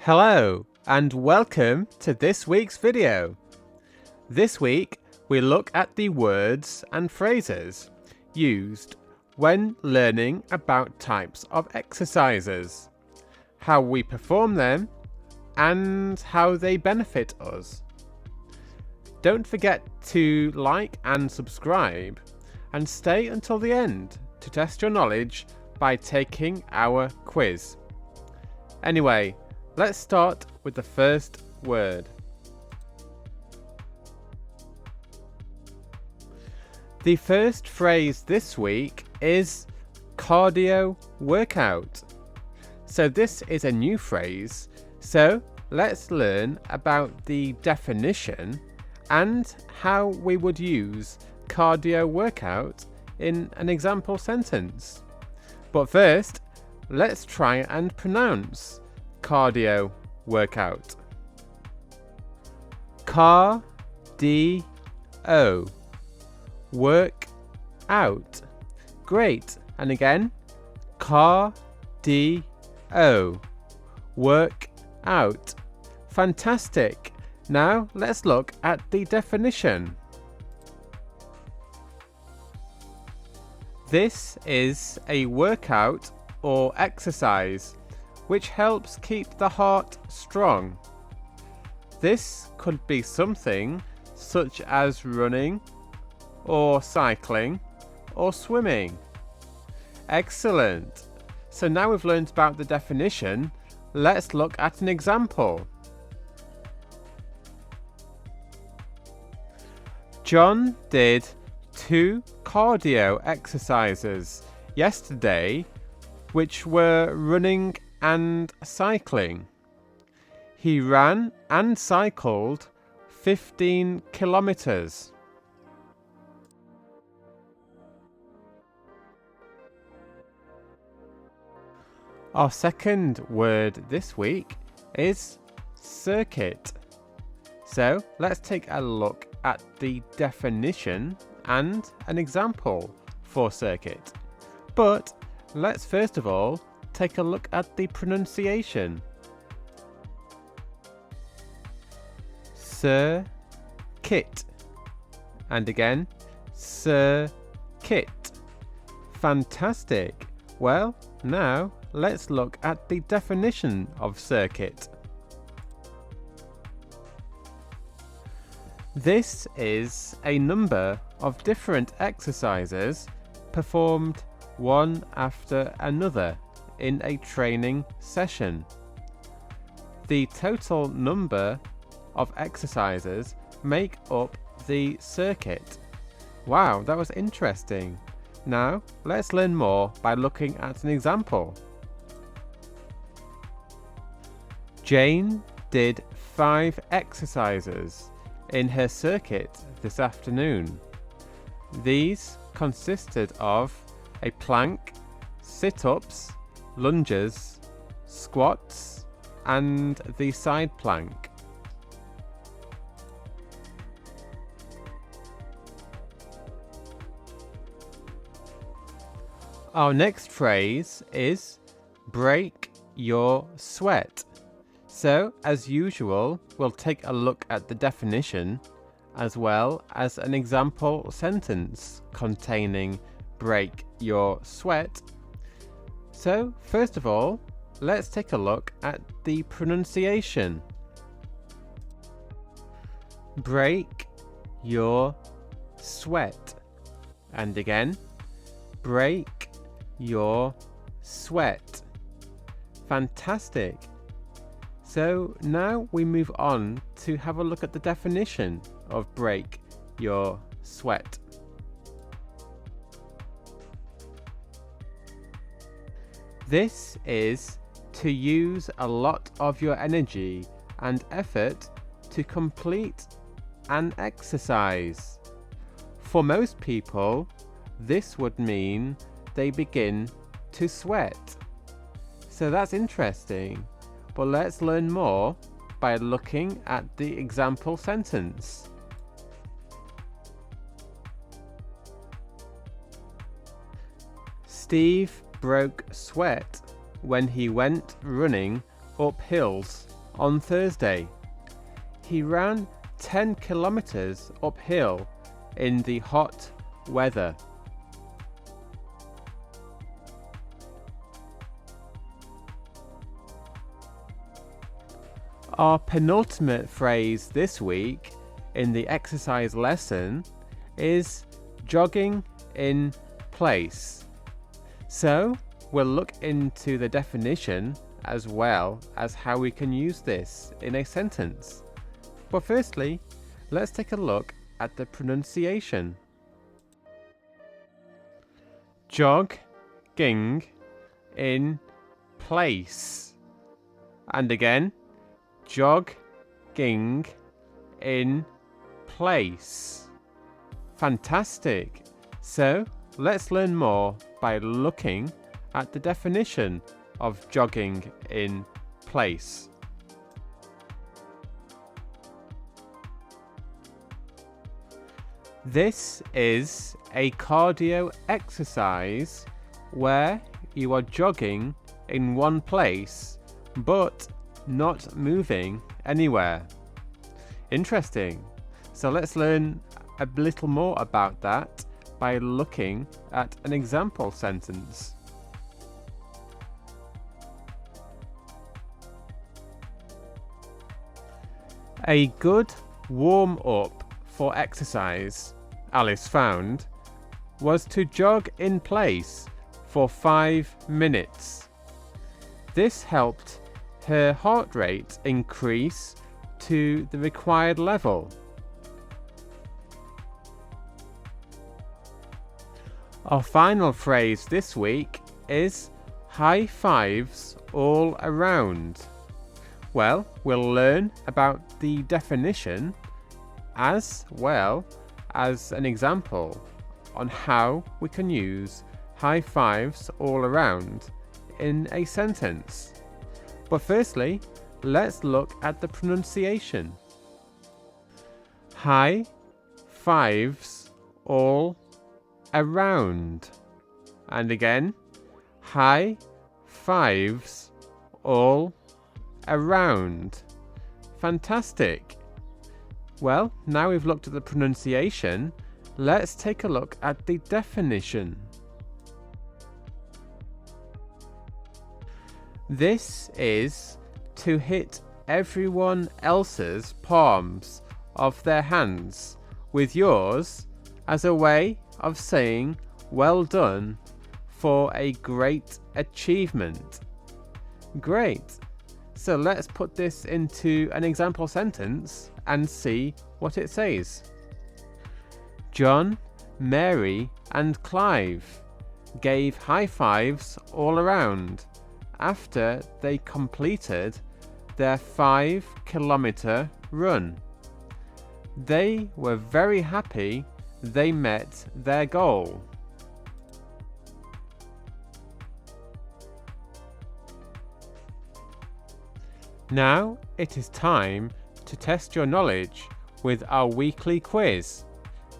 Hello and welcome to this week's video. This week we look at the words and phrases used when learning about types of exercises, how we perform them and how they benefit us. Don't forget to like and subscribe and stay until the end to test your knowledge by taking our quiz. Anyway, let's start with the first word. The first phrase this week is cardio workout. So this is a new phrase, so let's learn about the definition and how we would use cardio workout in an example sentence. But first, let's try and pronounce cardio workout. Cardio work out. Great. And again, cardio work out. Fantastic. Now let's look at the definition. This is a workout or exercise which helps keep the heart strong. This could be something such as running or cycling or swimming. Excellent. So now we've learned about the definition, let's look at an example. John did 2 cardio exercises yesterday, which were running and cycling. He ran and cycled 15 kilometers. Our second word this week is circuit. So let's take a look at the definition and an example for circuit. But let's first of all take a look at the pronunciation. Circuit. And again, circuit. Fantastic. Well, now let's look at the definition of circuit. This is a number of different exercises performed one after another in a training session. The total number of exercises make up the circuit. Wow, that was interesting. Now let's learn more by looking at an example. Jane did 5 exercises in her circuit this afternoon. These consisted of a plank, sit-ups, lunges, squats, and the side plank. Our next phrase is break your sweat. So, as usual, we'll take a look at the definition as well as an example sentence containing break your sweat. So, first of all, let's take a look at the pronunciation. Break your sweat. And again, break your sweat. Fantastic. So now we move on to have a look at the definition of break your sweat. This is to use a lot of your energy and effort to complete an exercise. For most people, this would mean they begin to sweat. So that's interesting. But let's learn more by looking at the example sentence. Steve broke sweat when he went running up hills on Thursday. He ran 10 kilometers uphill in the hot weather. Our penultimate phrase this week in the exercise lesson is jogging in place. So we'll look into the definition as well as how we can use this in a sentence. But firstly, let's take a look at the pronunciation. Jogging in place. And again, jogging in place. Fantastic! So let's learn more by looking at the definition of jogging in place. This is a cardio exercise where you are jogging in one place but not moving anywhere. Interesting. So let's learn a little more about that by looking at an example sentence. A good warm-up for exercise, Alice found, was to jog in place for 5 minutes. This helped her heart rate increase to the required level. Our final phrase this week is high fives all around. Well, we'll learn about the definition as well as an example on how we can use high fives all around in a sentence. But firstly, let's look at the pronunciation. High fives all around. And again, high fives all around. Fantastic. Well, now we've looked at the pronunciation, let's take a look at the definition. This is to hit everyone else's palms of their hands with yours as a way of saying well done for a great achievement. Great. So let's put this into an example sentence and see what it says. John, Mary, and Clive gave high fives all around after they completed their 5-kilometer run. They were very happy they met their goal. Now it is time to test your knowledge with our weekly quiz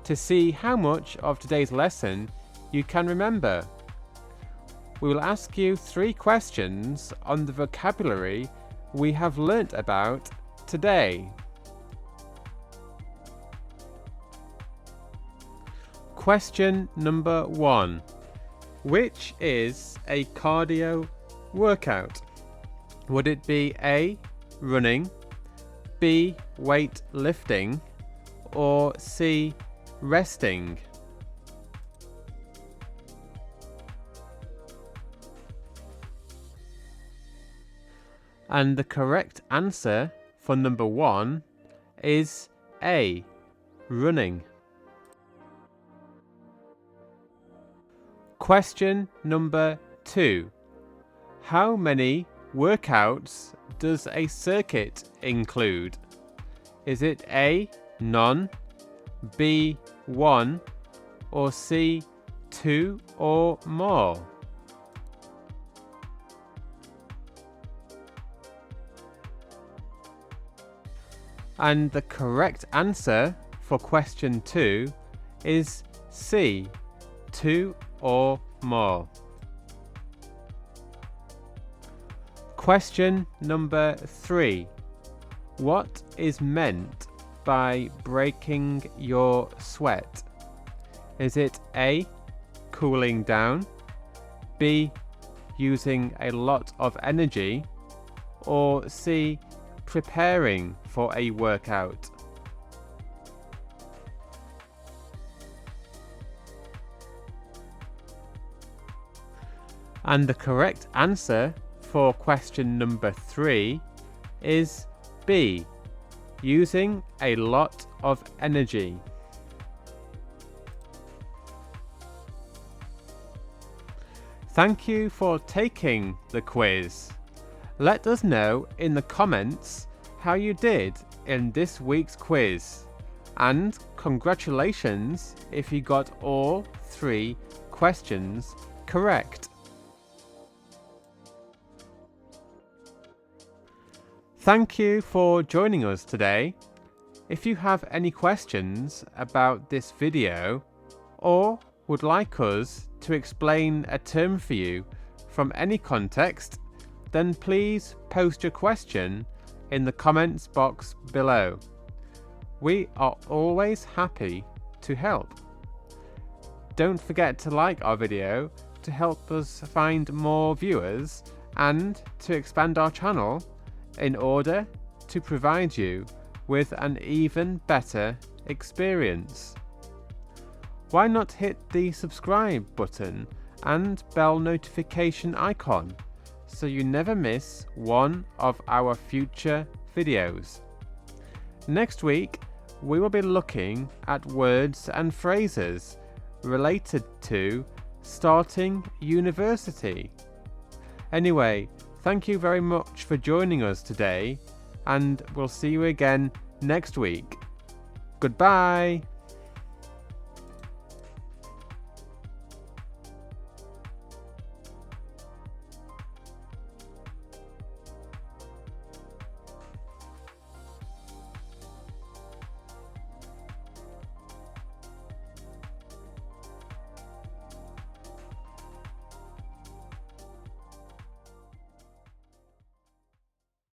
to see how much of today's lesson you can remember. We will ask you 3 questions on the vocabulary we have learnt about today. Question number 1. Which is a cardio workout? Would it be A, running, B, weight lifting, or C, resting? And the correct answer for number 1 is A, running. Question number 2. How many workouts does a circuit include? Is it A, none, B, 1, or C, 2 or more? And the correct answer for question 2 is C, 2 or more. Question number 3. What is meant by breaking your sweat? Is it A, cooling down, B, using a lot of energy, or C, preparing for a workout? And the correct answer for question number 3 is B, using a lot of energy. Thank you for taking the quiz. Let us know in the comments how you did in this week's quiz. And congratulations if you got all 3 questions correct. Thank you for joining us today. If you have any questions about this video or would like us to explain a term for you from any context, then please post your question in the comments box below. We are always happy to help. Don't forget to like our video to help us find more viewers and to expand our channel in order to provide you with an even better experience. Why not hit the subscribe button and bell notification icon so you never miss one of our future videos? Next week, we will be looking at words and phrases related to starting university. Anyway, thank you very much for joining us today, and we'll see you again next week. Goodbye!